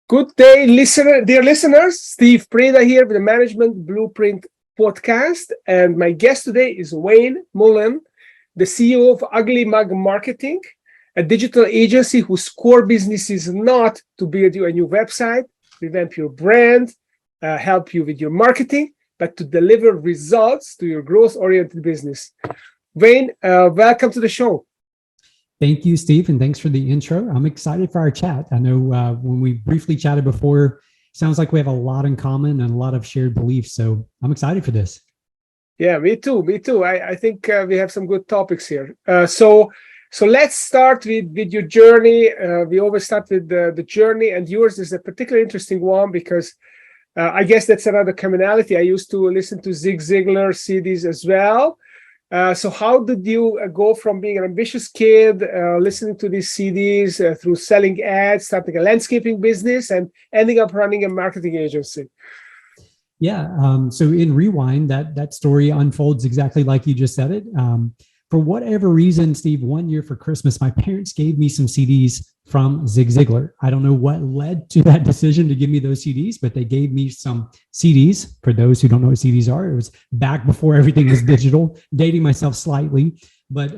Good day, dear listeners. Steve Preda here with the Management Blueprint podcast. And my guest today is Wayne Mullins, the CEO of Ugly Mug Marketing, a digital agency whose core business is not to build you a new website, revamp your brand, help you with your marketing, but to deliver results to your growth-oriented business. Wayne, welcome to the show. Thank you, Steve, and thanks for the intro. I'm excited for our chat. I know when we briefly chatted before, sounds like we have a lot in common and a lot of shared beliefs. So I'm excited for this. Yeah, me too. I think we have some good topics here. So let's start with your journey. We always start with the journey, and yours is a particularly interesting one because I guess that's another commonality. I used to listen to Zig Ziglar CDs as well. So how did you go from being an ambitious kid, listening to these CDs, through selling ads, starting a landscaping business, and ending up running a marketing agency? Yeah. So in Rewind, that story unfolds exactly like you just said it. For whatever reason, Steve, one year for Christmas, my parents gave me some CDs from Zig Ziglar. I don't know what led to that decision to give me those CDs, but they gave me some CDs. For those who don't know what CDs are, it was back before everything was digital, dating myself slightly. But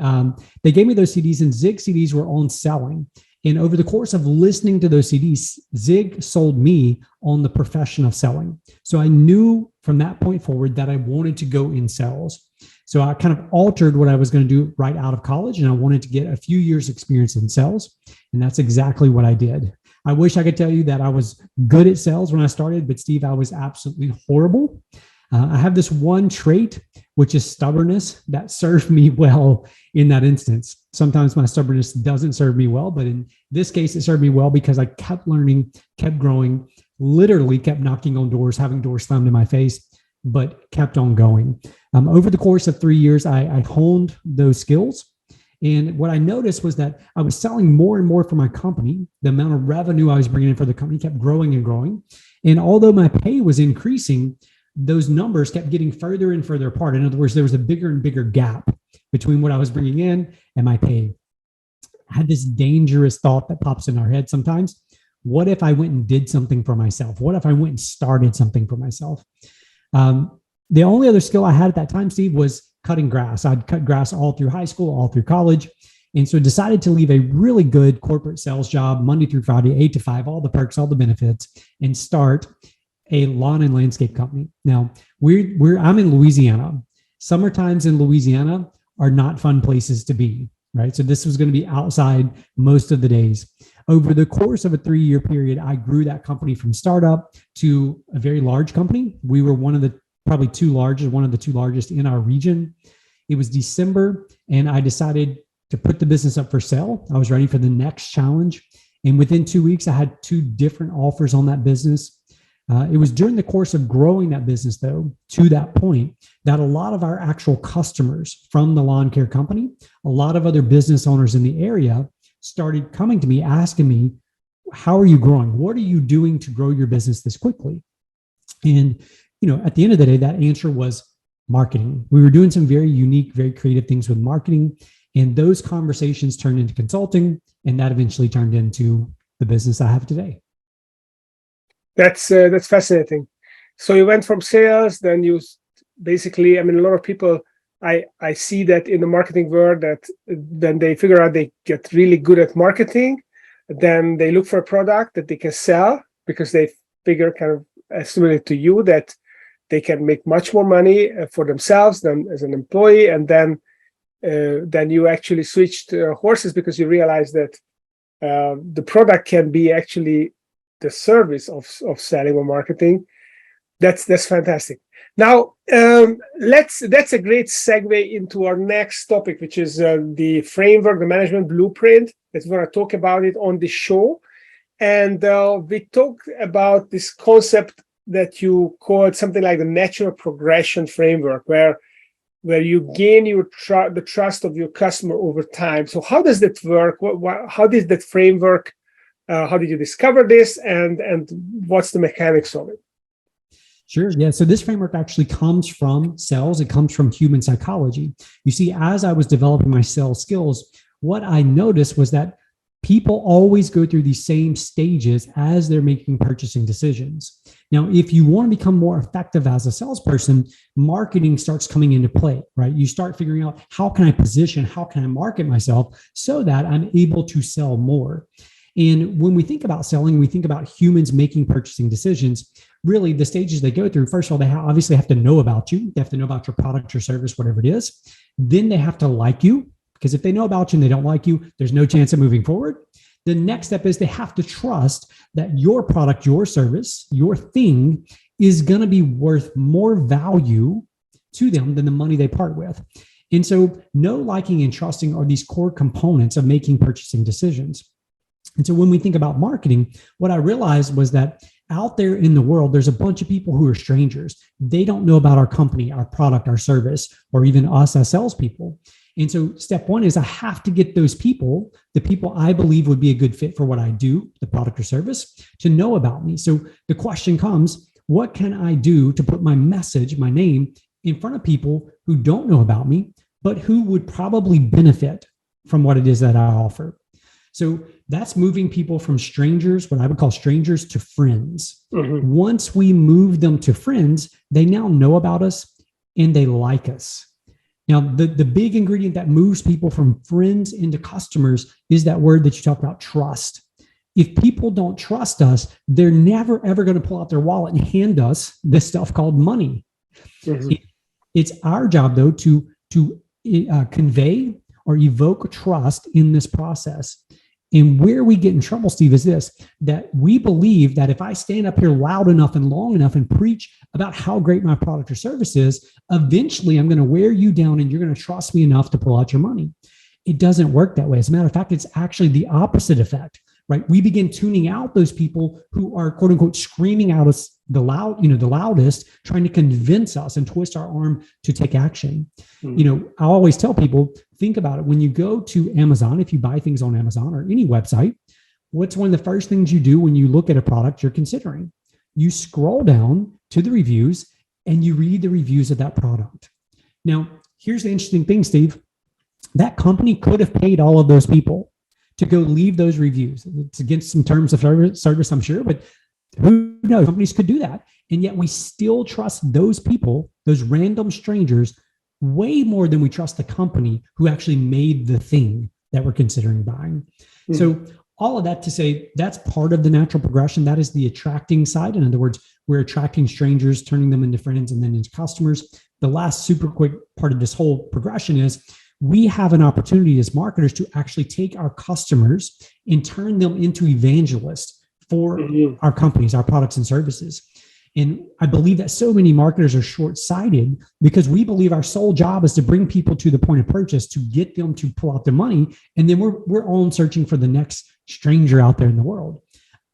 they gave me those CDs, and Zig CDs were on selling. And over the course of listening to those CDs, Zig sold me on the profession of selling. So I knew from that point forward that I wanted to go in sales. So I kind of altered what I was going to do right out of college, and I wanted to get a few years experience in sales. And that's exactly what I did. I wish I could tell you that I was good at sales when I started, but Steve, I was absolutely horrible. I have this one trait, which is stubbornness, that served me well in that instance. Sometimes my stubbornness doesn't serve me well, but in this case, it served me well because I kept learning, kept growing, literally kept knocking on doors, having doors slammed in my face, but kept on going. Over the course of 3 years, I honed those skills. And what I noticed was that I was selling more and more for my company. The amount of revenue I was bringing in for the company kept growing and growing. And although my pay was increasing, those numbers kept getting further and further apart. In other words, there was a bigger and bigger gap between what I was bringing in and my pay. I had this dangerous thought that pops in our head sometimes. What if I went and did something for myself? What if I went and started something for myself? The only other skill I had at that time, Steve, was cutting grass. I'd cut grass all through high school, all through college. And so I decided to leave a really good corporate sales job, Monday through Friday, 8 to 5, all the perks, all the benefits, and start a lawn and landscape company. Now, I'm in Louisiana. Summer times in Louisiana are not fun places to be, right? So this was going to be outside most of the days. Over the course of a 3-year period, I grew that company from startup to a very large company. We were one of the two largest in our region. It was December, and I decided to put the business up for sale. I was ready for the next challenge. And within 2 weeks, I had 2 different offers on that business. It was during the course of growing that business, though, to that point, that a lot of our actual customers from the lawn care company, a lot of other business owners in the area started coming to me, asking me, how are you growing? What are you doing to grow your business this quickly? And, at the end of the day, that answer was marketing. We were doing some very unique, very creative things with marketing. And those conversations turned into consulting, and that eventually turned into the business I have today. That's fascinating. So you went from sales, then you basically, a lot of people, I see that in the marketing world, that when they figure out they get really good at marketing, then they look for a product that they can sell because they figure, kind of similar to you, that they can make much more money for themselves than as an employee. And then you actually switched horses because you realize that the product can be actually the service of selling or marketing. That's fantastic. Now, that's a great segue into our next topic, which is the framework, the management blueprint. That's going to talk about it on the show. And we talked about this concept that you called something like the natural progression framework, where you gain the trust of your customer over time. So how does that work? How did that framework? How did you discover this, and what's the mechanics of it? Sure. Yeah. So this framework actually comes from sales. It comes from human psychology. You see, as I was developing my sales skills, what I noticed was that People always go through these same stages as they're making purchasing decisions. Now, if you want to become more effective as a salesperson, marketing starts coming into play, right? You start figuring out, how can I position, how can I market myself so that I'm able to sell more? And when we think about selling, we think about humans making purchasing decisions. Really, the stages they go through, first of all, they obviously have to know about you. They have to know about your product or service, whatever it is. Then they have to like you, because if they know about you and they don't like you, there's no chance of moving forward. The next step is they have to trust that your product, your service, your thing is going to be worth more value to them than the money they part with. And so know, liking, and trusting are these core components of making purchasing decisions. And so when we think about marketing, what I realized was that out there in the world, there's a bunch of people who are strangers. They don't know about our company, our product, our service, or even us as salespeople. And so step one is I have to get those people, the people I believe would be a good fit for what I do, the product or service, to know about me. So the question comes, what can I do to put my message, my name, in front of people who don't know about me, but who would probably benefit from what it is that I offer? So that's moving people from strangers, what I would call strangers, to friends. Mm-hmm. Once we move them to friends, they now know about us and they like us. Now, the big ingredient that moves people from friends into customers is that word that you talk about, trust. If people don't trust us, they're never, ever going to pull out their wallet and hand us this stuff called money. Mm-hmm. It's our job, though, to convey or evoke trust in this process. And where we get in trouble, Steve, is this, that we believe that if I stand up here loud enough and long enough and preach about how great my product or service is, eventually I'm going to wear you down and you're going to trust me enough to pull out your money. It doesn't work that way. As a matter of fact, it's actually the opposite effect, right? We begin tuning out those people who are, quote unquote, screaming out us the loudest, trying to convince us and twist our arm to take action. Mm-hmm. I always tell people, think about it. When you go to Amazon, if you buy things on Amazon or any website, what's one of the first things you do when you look at a product you're considering? You scroll down to the reviews and you read the reviews of that product. Now, here's the interesting thing, Steve. That company could have paid all of those people to go leave those reviews. It's against some terms of service, I'm sure, but who knows? Companies could do that. And yet we still trust those people, those random strangers, way more than we trust the company who actually made the thing that we're considering buying. Mm-hmm. So all of that to say, that's part of the natural progression. That is the attracting side. In other words, we're attracting strangers, turning them into friends and then into customers. The last super quick part of this whole progression is we have an opportunity as marketers to actually take our customers and turn them into evangelists for our companies, our products and services. And I believe that so many marketers are short-sighted because we believe our sole job is to bring people to the point of purchase, to get them to pull out their money. And then we're all searching for the next stranger out there in the world.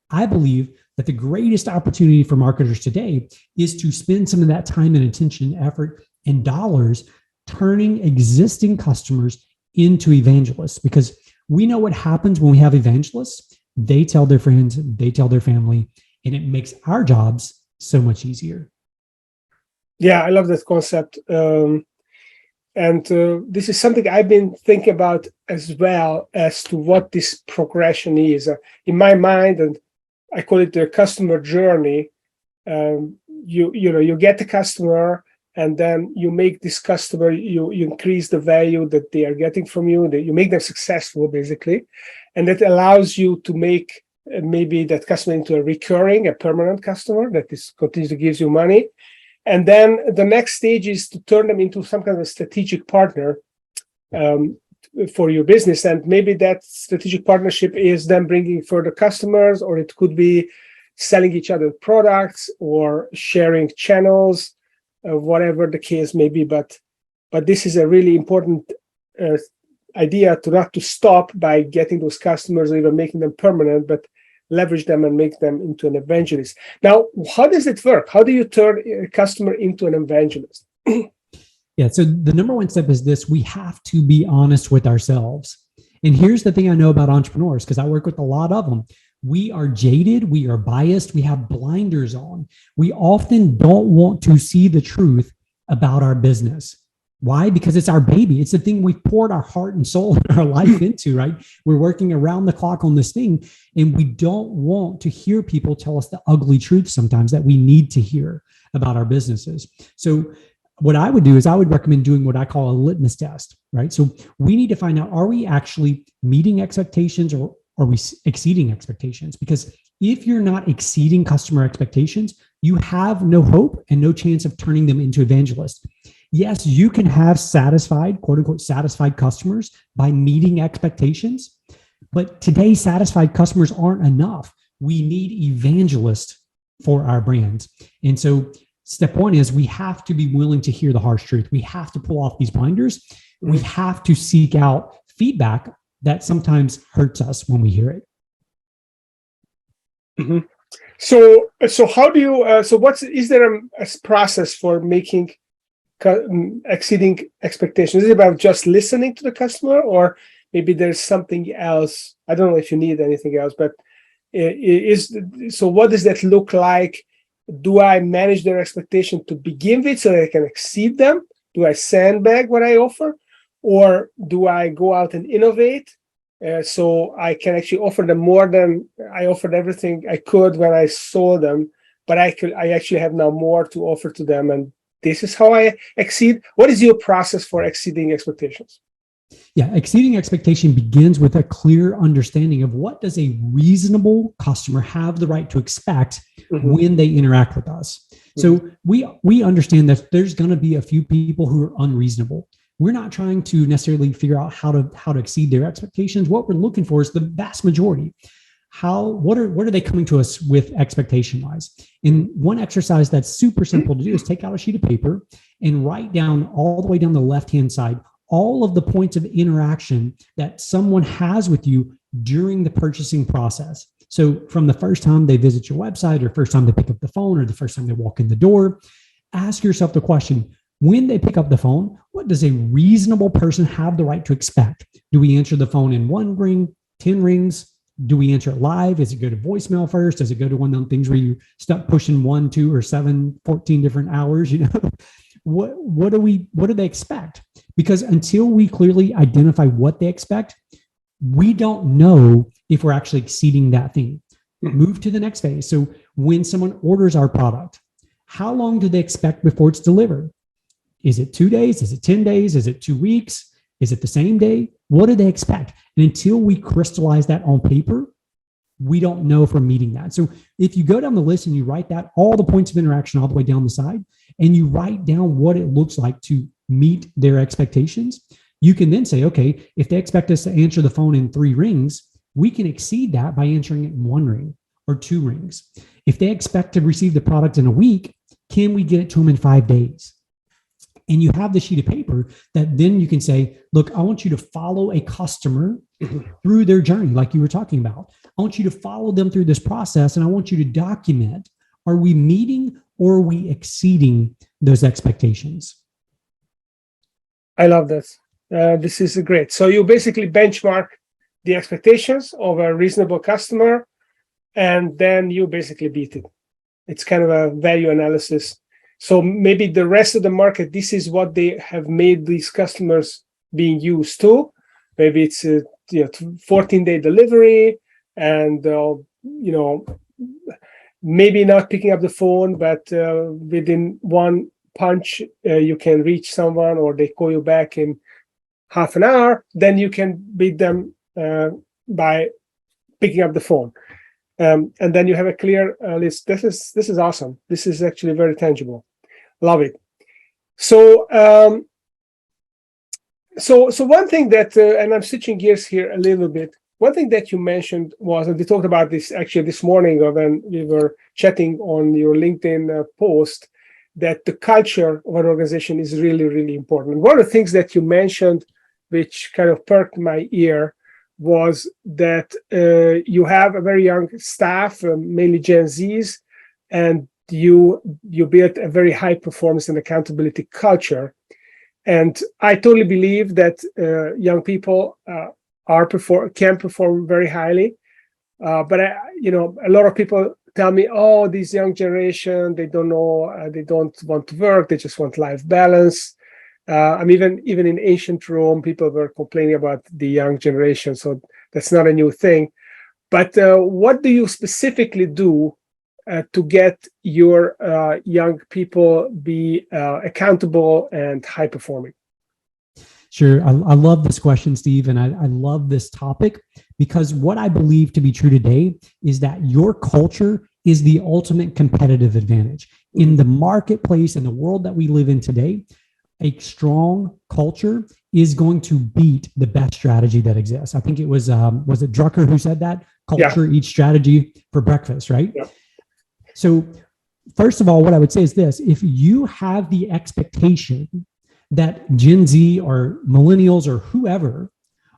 I believe that the greatest opportunity for marketers today is to spend some of that time and attention, effort, and dollars turning existing customers into evangelists, because we know what happens when we have evangelists. They tell their friends, they tell their family, and it makes our jobs so much easier. Yeah, I love that concept. This is something I've been thinking about as well as to what this progression is. In my mind, and I call it the customer journey. You get the customer, and then you make this customer, you increase the value that they are getting from you, that you make them successful, basically. And that allows you to make maybe that customer into a permanent customer that is continues to give you money. And then the next stage is to turn them into some kind of strategic partner for your business. And maybe that strategic partnership is them bringing further customers, or it could be selling each other products or sharing channels, whatever the case may be. But this is a really important idea not to stop by getting those customers or even making them permanent, but leverage them and make them into an evangelist. Now, how does it work? How do you turn a customer into an evangelist? Yeah, so the number one step is this: we have to be honest with ourselves. And here's the thing I know about entrepreneurs, because I work with a lot of them. We are jaded, we are biased, we have blinders on. We often don't want to see the truth about our business. Why? Because it's our baby. It's the thing we've poured our heart and soul and our life into, right? We're working around the clock on this thing, and we don't want to hear people tell us the ugly truth sometimes that we need to hear about our businesses. So what I would do is I would recommend doing what I call a litmus test, right? So we need to find out, are we actually meeting expectations or are we exceeding expectations? Because if you're not exceeding customer expectations, you have no hope and no chance of turning them into evangelists. Yes, you can have satisfied, quote unquote, satisfied customers by meeting expectations. But today, satisfied customers aren't enough. We need evangelists for our brands. And so step one is we have to be willing to hear the harsh truth. We have to pull off these blinders. We have to seek out feedback that sometimes hurts us when we hear it. Mm-hmm. So how do you, is there a process for making exceeding expectations? Is it about just listening to the customer, or maybe there's something else? I don't know if you need anything else, but what does that look like? Do I manage their expectation to begin with so that I can exceed them? Do I sandbag what I offer, or do I go out and innovate so I can actually offer them more than I offered everything I could when I sold them, but I actually have now more to offer to them, and this is how I exceed? What is your process for exceeding expectations? Yeah, exceeding expectation begins with a clear understanding of what does a reasonable customer have the right to expect when they interact with us. So we understand that there's going to be a few people who are unreasonable. We're not trying to necessarily figure out how to exceed their expectations. What we're looking for is the vast majority. What are they coming to us with expectation wise? And one exercise that's super simple to do is take out a sheet of paper and write down all the way down the left-hand side all of the points of interaction that someone has with you during the purchasing process. So from the first time they visit your website, or first time they pick up the phone, or the first time they walk in the door, ask yourself the question, when they pick up the phone, what does a reasonable person have the right to expect? Do we answer the phone in 1 ring, 10 rings? Do we answer it live? Does it go to voicemail first? Does it go to one of those things where you start pushing 1, 2, or 7, 14 different hours? What do they expect? Because until we clearly identify what they expect, we don't know if we're actually exceeding that thing. Move to the next phase. So when someone orders our product, how long do they expect before it's delivered? Is it 2 days? Is it 10 days? Is it 2 weeks? Is it the same day? What do they expect? And until we crystallize that on paper, we don't know if we're meeting that. So if you go down the list and you write that, all the points of interaction all the way down the side, and you write down what it looks like to meet their expectations, you can then say, okay, if they expect us to answer the phone in 3 rings, we can exceed that by answering it in 1 ring or 2 rings. If they expect to receive the product in a week, can we get it to them in 5 days? And you have the sheet of paper that then you can say, look, I want you to follow a customer through their journey, like you were talking about. I want you to follow them through this process, and I want you to document, are we meeting or are we exceeding those expectations? I love this. This is great. So you basically benchmark the expectations of a reasonable customer, and then you basically beat it. It's kind of a value analysis. So maybe the rest of the market, this is what they have made these customers being used to. Maybe it's a 14-day delivery, and maybe not picking up the phone, but within 1 punch you can reach someone, or they call you back in half an hour. Then you can beat them by picking up the phone. And then you have a clear list. This is awesome. This is actually very tangible. Love it. So one thing that, and I'm switching gears here a little bit. One thing that you mentioned was, and we talked about this actually this morning when we were chatting on your LinkedIn post, that the culture of an organization is really, really important. One of the things that you mentioned, which kind of perked my ear, was that you have a very young staff, mainly Gen Zs, and you built a very high performance and accountability culture. And I totally believe that young people can perform very highly. But a lot of people tell me, oh, this young generation, they don't know, they don't want to work, they just want life balance. Even in ancient Rome, people were complaining about the young generation, so that's not a new thing. But what do you specifically do to get your young people be accountable and high performing? Sure. I love this question, Steve, and I love this topic because what I believe to be true today is that your culture is the ultimate competitive advantage. In the marketplace, in the world that we live in today, a strong culture is going to beat the best strategy that exists. I think it was it Drucker who said that? Culture eats strategy for breakfast, right? Yeah. So first of all, what I would say is this: if you have the expectation that Gen Z or millennials or whoever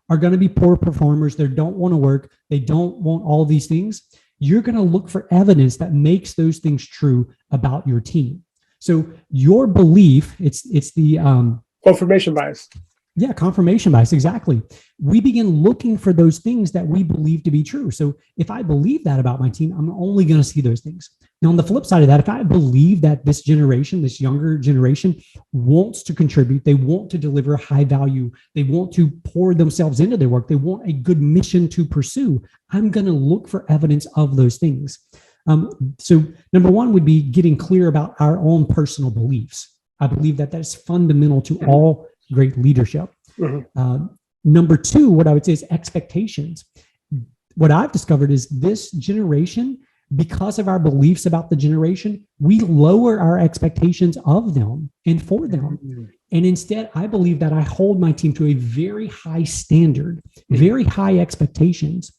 are going to be poor performers, they don't want to work, they don't want all these things, you're going to look for evidence that makes those things true about your team. So your belief, it's the confirmation bias. Yeah, confirmation bias, exactly. We begin looking for those things that we believe to be true. So if I believe that about my team, I'm only going to see those things. Now, on the flip side of that, if I believe that this generation, this younger generation wants to contribute, they want to deliver high value, they want to pour themselves into their work, they want a good mission to pursue, I'm going to look for evidence of those things. So number one would be getting clear about our own personal beliefs. I believe that that's fundamental to all great leadership. Number two, what I would say is expectations. What I've discovered is this generation, because of our beliefs about the generation, we lower our expectations of them and for them. And instead, I believe that I hold my team to a very high standard, very high expectations.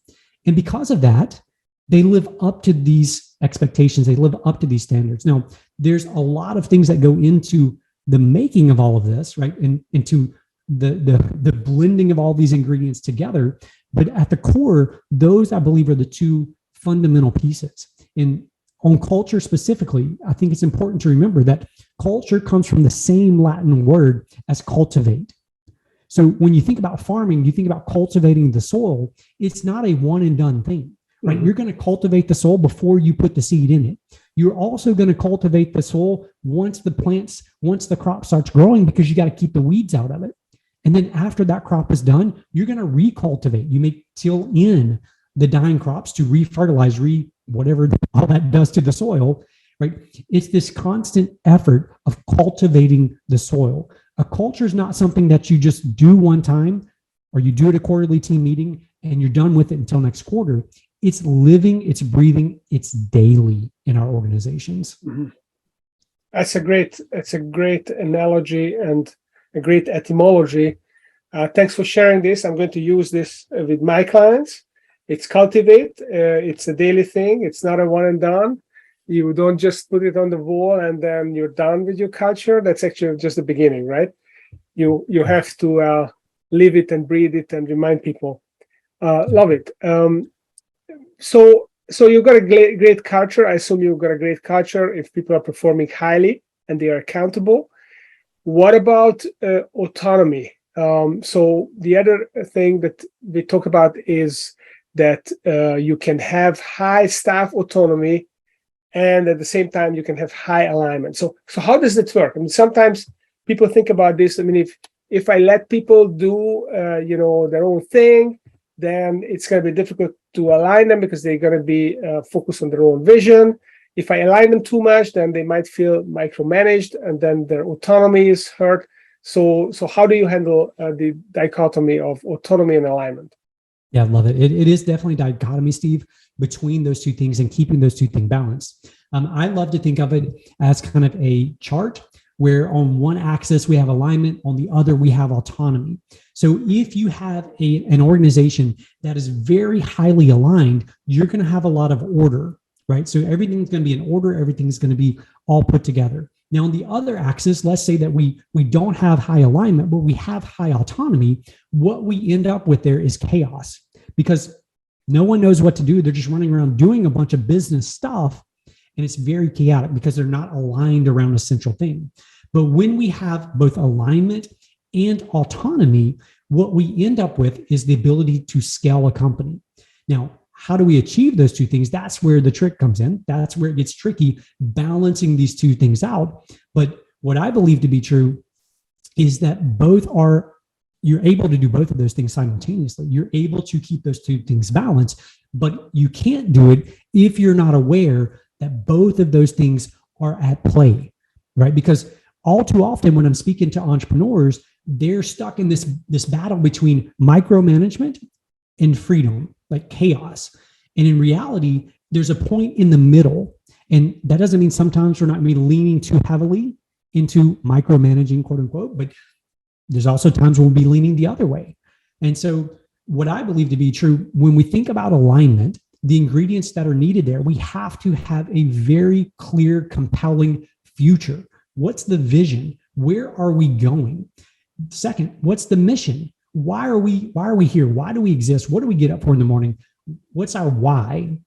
And because of that, they live up to these expectations. They live up to these standards. Now, there's a lot of things that go into the making of all of this, right? And into the blending of all these ingredients together. But at the core, those I believe are the two fundamental pieces. And on culture specifically, I think it's important to remember that culture comes from the same Latin word as cultivate. So when you think about farming, you think about cultivating the soil. It's not a one and done thing, right? You're going to cultivate the soil before you put the seed in it. You're also going to cultivate the soil once the crop starts growing, because you got to keep the weeds out of it. And then after that crop is done, you're going to recultivate. You may till in the dying crops to refertilize, whatever all that does to the soil, right? It's this constant effort of cultivating the soil. A culture is not something that you just do one time, or you do at a quarterly team meeting and you're done with it until next quarter. It's living, it's breathing, it's daily in our organizations. That's a great analogy and a great etymology. Thanks for sharing this. I'm going to use this with my clients. It's cultivate. It's a daily thing. It's not a one and done. You don't just put it on the wall and then you're done with your culture. That's actually just the beginning, right? You have to live it and breathe it and remind people. Love it. So you've got a great culture. I assume you've got a great culture if people are performing highly and they are accountable. What about autonomy? So the other thing that we talk about is that you can have high staff autonomy, and at the same time you can have high alignment. So how does that work? I mean, sometimes people think about this. I mean, if I let people do their own thing, then it's going to be difficult to align them because they're going to be focused on their own vision. If I align them too much, then they might feel micromanaged, and then their autonomy is hurt. So how do you handle the dichotomy of autonomy and alignment? Yeah, I love it. It is definitely dichotomy, Steve, between those two things and keeping those two things balanced. I love to think of it as kind of a chart where on one axis we have alignment, on the other we have autonomy. So if you have an organization that is very highly aligned, you're going to have a lot of order, right? So everything's going to be in order, everything's going to be all put together. Now, on the other axis, let's say that we don't have high alignment, but we have high autonomy. What we end up with there is chaos, because no one knows what to do. They're just running around doing a bunch of business stuff, and it's very chaotic because they're not aligned around a central thing. But when we have both alignment and autonomy, what we end up with is the ability to scale a company. Now, how do we achieve those two things? That's where the trick comes in. That's where it gets tricky, balancing these two things out. But what I believe to be true is that you're able to do both of those things simultaneously. You're able to keep those two things balanced, but you can't do it if you're not aware that both of those things are at play, right? Because all too often when I'm speaking to entrepreneurs, they're stuck in this battle between micromanagement and freedom, like chaos. And in reality, there's a point in the middle. And that doesn't mean sometimes we're not leaning too heavily into micromanaging, quote unquote, but there's also times we'll be leaning the other way. And so what I believe to be true, when we think about alignment, the ingredients that are needed there, we have to have a very clear, compelling future. What's the vision? Where are we going? Second, what's the mission? Why are we here? Why do we exist? What do we get up for in the morning? What's our why?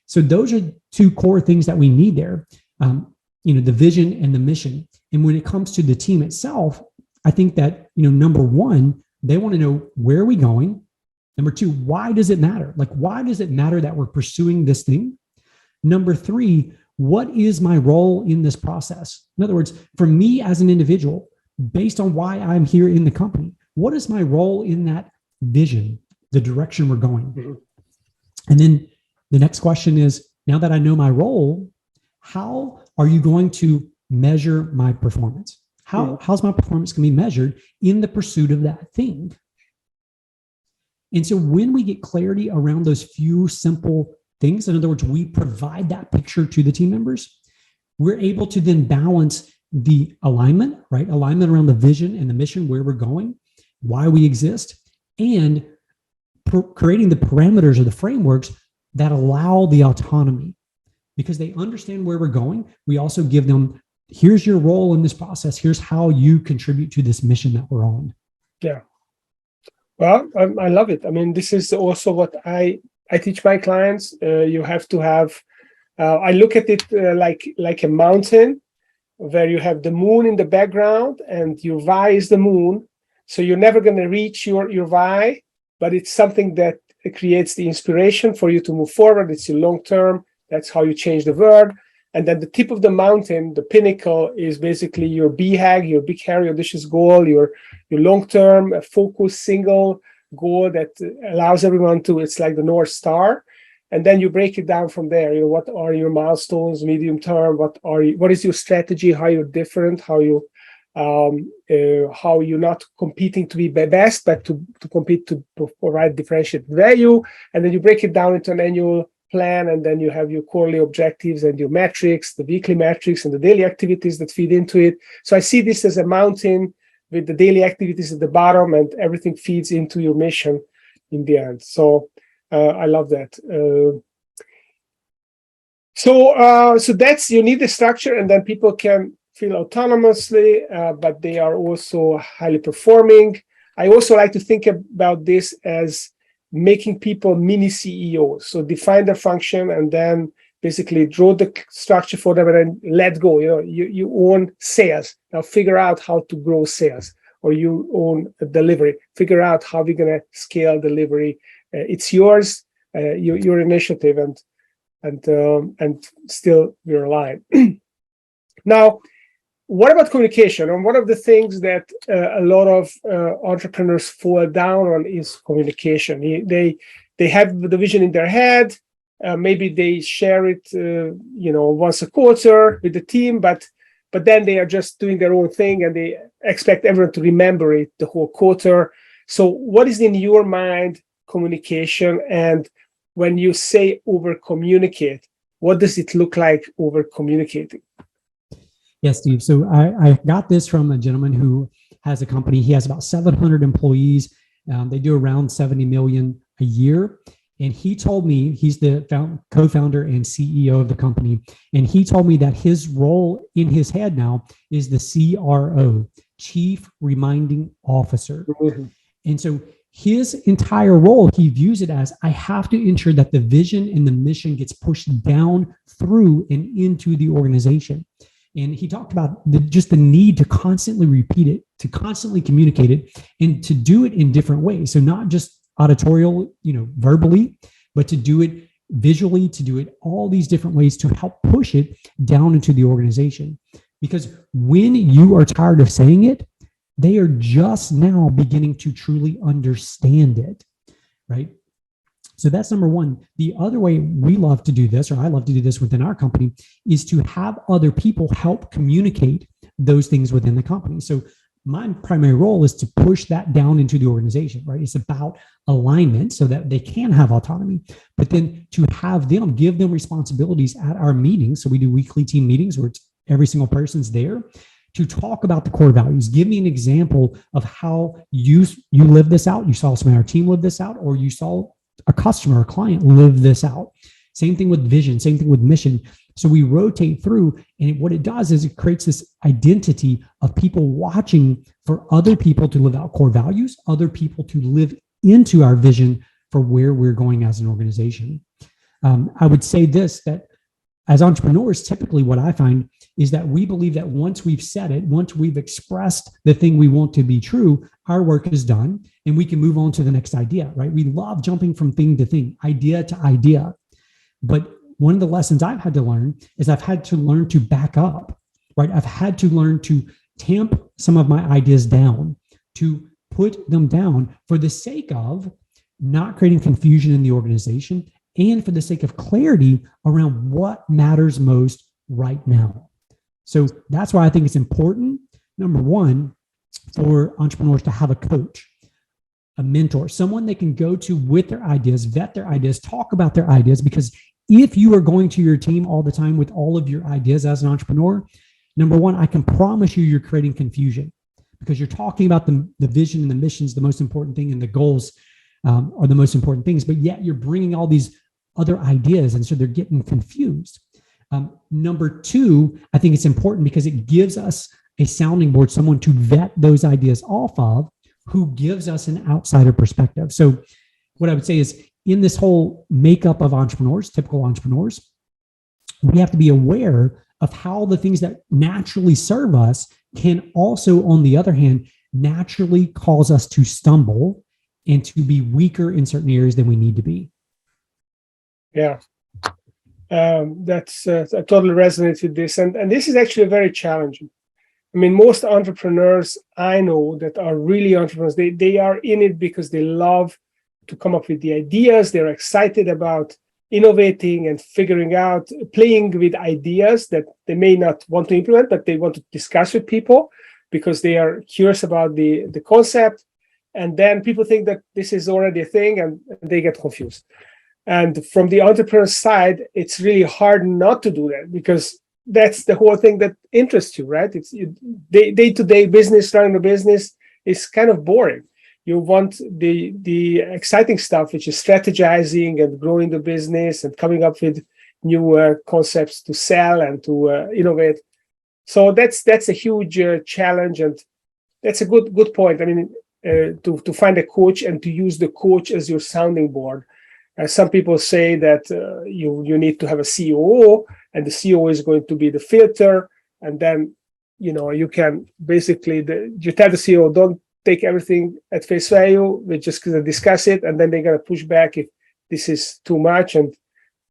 So those are two core things that we need there. The vision and the mission. And when it comes to the team itself, I think that, number one, they want to know, where are we going? Number two, why does it matter? Like, why does it matter that we're pursuing this thing? Number three, what is my role in this process? In other words, for me as an individual, based on why I'm here in the company, what is my role in that vision, the direction we're going? Mm-hmm. And then the next question is, now that I know my role, how are you going to measure my performance? How's my performance going to be measured in the pursuit of that thing? And so when we get clarity around those few simple things, in other words, we provide that picture to the team members, we're able to then balance the alignment, right? Alignment around the vision and the mission, where we're going, why we exist, and creating the parameters or the frameworks that allow the autonomy, because they understand where we're going. We also give them, here's your role in this process. Here's how you contribute to this mission that we're on. Yeah. Well, I love it. I mean, this is also what I teach my clients. You have to have, I look at it like a mountain where you have the moon in the background and your why is the moon. So you're never going to reach your why, but it's something that creates the inspiration for you to move forward. It's your long term. That's how you change the world. And then the tip of the mountain, the pinnacle, is basically your BHAG, your big, hairy, audacious goal, your long-term focus, single goal that allows everyone to, it's like the North Star. And then you break it down from there. What are your milestones, medium term? What is your strategy? How you're different? How you're not competing to be best, but to compete to provide differentiated value. And then you break it down into an annual plan, and then you have your quarterly objectives and your metrics, the weekly metrics and the daily activities that feed into it. So I see this as a mountain with the daily activities at the bottom, and everything feeds into your mission in the end. So I love that. So that's, you need the structure, and then people can feel autonomously, but they are also highly performing. I also like to think about this as making people mini CEOs. So define their function and then basically draw the structure for them and then let go. You own sales. Now figure out how to grow sales, or you own delivery. Figure out how we're going to scale delivery. It's yours, your initiative, and still we're aligned. Now, what about communication? And one of the things that a lot of entrepreneurs fall down on is communication. They have the vision in their head. Maybe they share it, once a quarter with the team, but then they are just doing their own thing and they expect everyone to remember it the whole quarter. So, what is in your mind communication? And when you say over communicate, what does it look like over communicating? Yes, Steve. So I got this from a gentleman who has a company. He has about 700 employees. They do around 70 million a year. And he told me, he's the co-founder and CEO of the company. And he told me that his role in his head now is the CRO, Chief Reminding Officer. Mm-hmm. And so his entire role, he views it as, I have to ensure that the vision and the mission gets pushed down through and into the organization. And he talked about just the need to constantly repeat it, to constantly communicate it, and to do it in different ways. So not just auditorial, verbally, but to do it visually, to do it all these different ways to help push it down into the organization. Because when you are tired of saying it, They are just now beginning to truly understand it, right? So that's number one. The other way we love to do this, or I love to do this within our company, is to have other people help communicate those things within the company. So my primary role is to push that down into the organization, right? It's about alignment so that they can have autonomy, but then to have them, give them responsibilities at our meetings. So we do weekly team meetings where it's every single person's there to talk about the core values. Give me an example of how you live this out. You saw somebody on our team live this out, or you saw a customer or client live this out. Same thing with vision, same thing with mission. So we rotate through, and what it does is it creates this identity of people watching for other people to live out core values, other people to live into our vision for where we're going as an organization. I would say this, that as entrepreneurs, typically what I find is that we believe that once we've said it, once we've expressed the thing we want to be true, our work is done and we can move on to the next idea, right? We love jumping from thing to thing, idea to idea. But one of the lessons I've had to learn is I've had to learn to back up, right? I've had to learn to tamp some of my ideas down, to put them down for the sake of not creating confusion in the organization and for the sake of clarity around what matters most right now. So that's why I think it's important, number one, for entrepreneurs to have a coach, a mentor, someone they can go to with their ideas, vet their ideas, talk about their ideas. Because if you are going to your team all the time with all of your ideas as an entrepreneur, number one, I can promise you're creating confusion because you're talking about the vision and the mission is the most important thing, and the goals are the most important things, but yet you're bringing all these other ideas, and so they're getting confused. Number two, I think it's important because it gives us a sounding board, someone to vet those ideas off of, who gives us an outsider perspective. So what I would say is, in this whole makeup of entrepreneurs, typical entrepreneurs, we have to be aware of how the things that naturally serve us can also, on the other hand, naturally cause us to stumble and to be weaker in certain areas than we need to be. Yeah. That's I totally resonate with this. And this is actually very challenging. I mean, most entrepreneurs I know that are really entrepreneurs, they are in it because they love to come up with the ideas. They're excited about innovating and figuring out, playing with ideas that they may not want to implement, but they want to discuss with people because they are curious about the concept. And then people think that this is already a thing and they get confused. And from the entrepreneur side, it's really hard not to do that because that's the whole thing that interests you, right? It's day-to-day business, running the business is kind of boring. You want the exciting stuff, which is strategizing and growing the business and coming up with new concepts to sell and to innovate. So that's a huge challenge, and that's a good point. I mean, to find a coach and to use the coach as your sounding board. Some people say that you need to have a COO, and the COO is going to be the filter, and then you can basically you tell the CEO, don't take everything at face value. We're just going to discuss it, and then they're going to push back if this is too much, and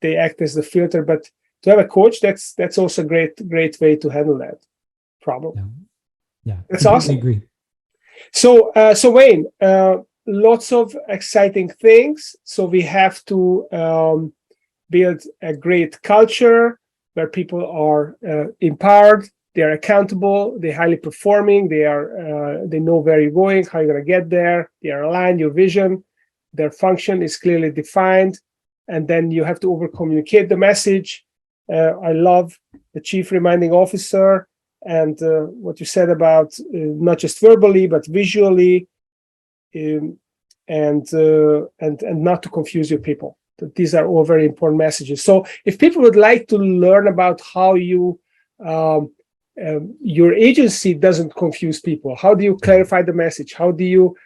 they act as the filter. But to have a coach, that's also a great way to handle that problem. Yeah, that's awesome. I agree. So Wayne, lots of exciting things. So we have to build a great culture where people are empowered, they are accountable, they're highly performing, they know where you're going, how you're going to get there, they are aligned, your vision, their function is clearly defined, and then you have to over-communicate the message. I love the chief reminding officer and what you said about not just verbally, but visually, and not to confuse your people. These are all very important messages. So if people would like to learn about how you your agency doesn't confuse people, how do you clarify the message? How do you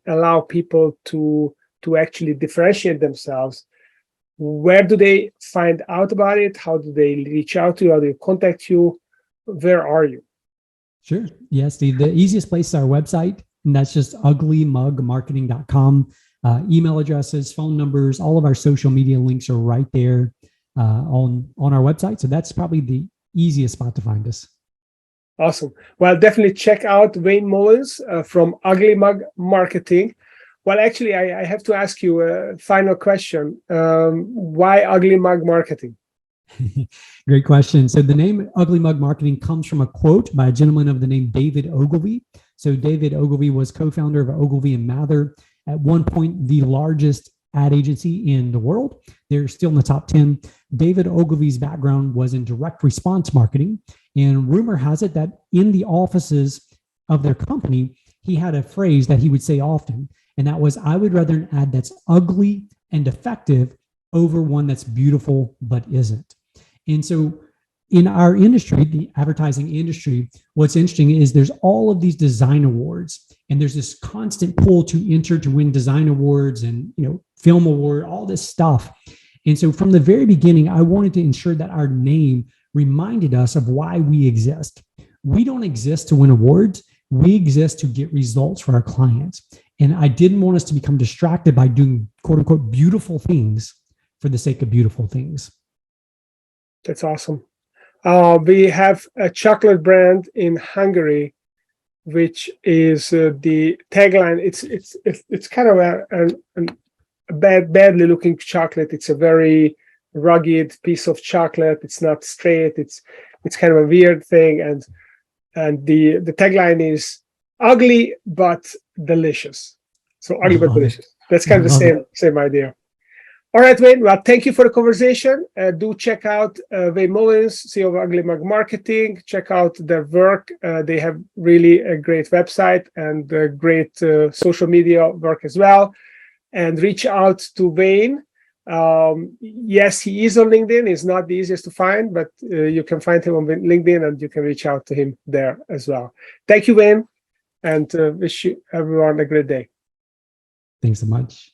allow people to actually differentiate themselves? Where do they find out about it? How do they reach out to you? How do they contact you? Where are you? Sure. Yes, the easiest place is our website, and that's just uglymugmarketing.com. Email addresses, phone numbers, all of our social media links are right there on our website. So that's probably the easiest spot to find us. Awesome. Well, definitely check out Wayne Mullins from Ugly Mug Marketing. Well, actually, I have to ask you a final question. Why Ugly Mug Marketing? Great question. So the name Ugly Mug Marketing comes from a quote by a gentleman of the name David Ogilvy. So David Ogilvy was co-founder of Ogilvy and Mather, at one point the largest ad agency in the world. They're still in the top 10. David Ogilvy's background was in direct response marketing. And rumor has it that in the offices of their company, he had a phrase that he would say often. And that was, I would rather an ad that's ugly and effective over one that's beautiful but isn't. And so in our industry, the advertising industry, what's interesting is there's all of these design awards, and there's this constant pull to enter to win design awards and, film award, all this stuff. And so from the very beginning, I wanted to ensure that our name reminded us of why we exist. We don't exist to win awards. We exist to get results for our clients. And I didn't want us to become distracted by doing quote unquote beautiful things for the sake of beautiful things. That's awesome. We have a chocolate brand in Hungary, which is the tagline. It's kind of a badly looking chocolate. It's a very rugged piece of chocolate. It's not straight. It's kind of a weird thing. And the tagline is ugly but delicious. So ugly but delicious. That's kind of the same idea. All right, Wayne. Well, thank you for the conversation. Do check out Wayne Mullins, CEO of Ugly Mug Marketing. Check out their work. They have really a great website and great social media work as well. And reach out to Wayne. Yes, he is on LinkedIn. It's not the easiest to find, but you can find him on LinkedIn and you can reach out to him there as well. Thank you, Wayne, and wish you everyone a great day. Thanks so much.